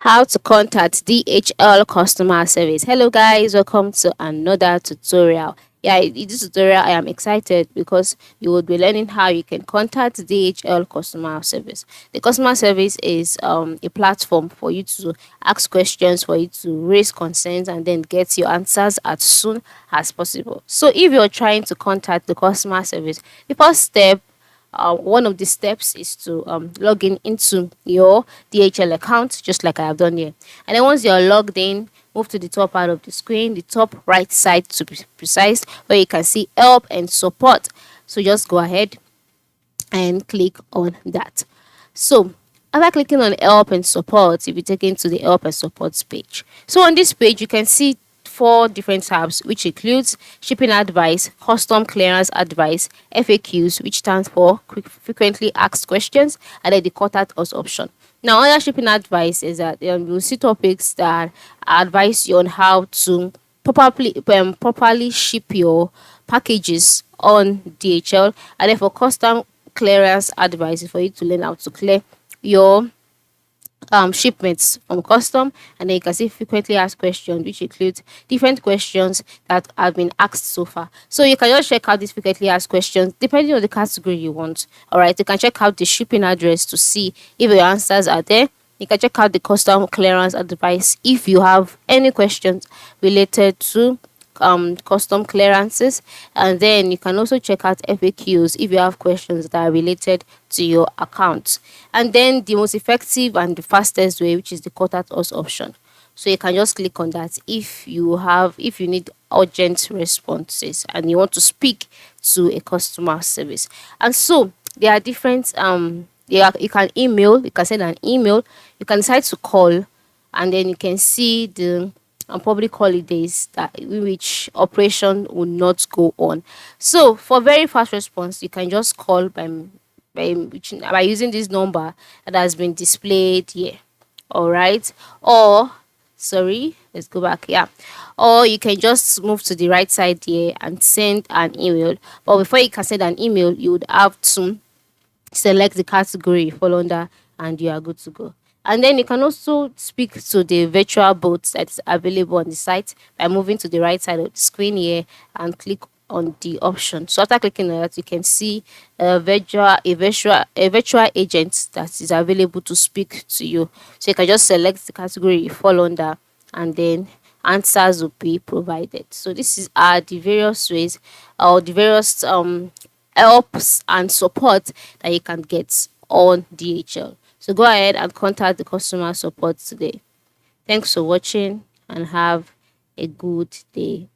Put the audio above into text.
How to contact DHL customer service. Hello guys, welcome to another tutorial. In this tutorial I am excited because you will be learning how you can contact DHL customer service. The customer service is a platform for you to ask questions, for you to raise concerns and then get your answers as soon as possible. So if you're trying to contact the customer service, the first step, one of the steps is to log in into your DHL account, just like I have done here. And then once you're logged in, move to the top part of the screen, the top right side to be precise, where you can see help and support. So just go ahead and click on that. So after clicking on help and support, you'll be taken to the help and support page. So on this page, you can see four different tabs, which includes shipping advice, custom clearance advice, FAQs, which stands for frequently asked questions, and then the contact us option. Now, other shipping advice is that you'll see topics that advise you on how to properly ship your packages on DHL, and then for custom clearance advice is for you to learn how to clear your shipments from custom. And then you can see frequently asked questions, which includes different questions that have been asked so far. So you can just check out these frequently asked questions depending on the category you want. All right, you can check out the shipping address to see if your answers are there. You can check out the custom clearance advice if you have any questions related to custom clearances, and then you can also check out FAQs if you have questions that are related to your account. And then the most effective and the fastest way, which is the contact us option. So you can just click on that if you need urgent responses and you want to speak to a customer service. And so there are different you can email, you can send an email, you can decide to call, and then you can see the public holidays that in which operation will not go on. So for very fast response, you can just call by using this number that has been displayed here. All right, or sorry, let's go back. Yeah, or you can just move to the right side here and send an email. But before you can send an email, you would have to select the category you fall under and you are good to go. And then you can also speak to the virtual bot that's available on the site by moving to the right side of the screen here and click on the option. So after clicking on that, you can see a virtual agent that is available to speak to you. So you can just select the category you fall under and then answers will be provided. So this is the various ways or the various helps and support that you can get on DHL. So go ahead and contact the customer support today. Thanks for watching and have a good day.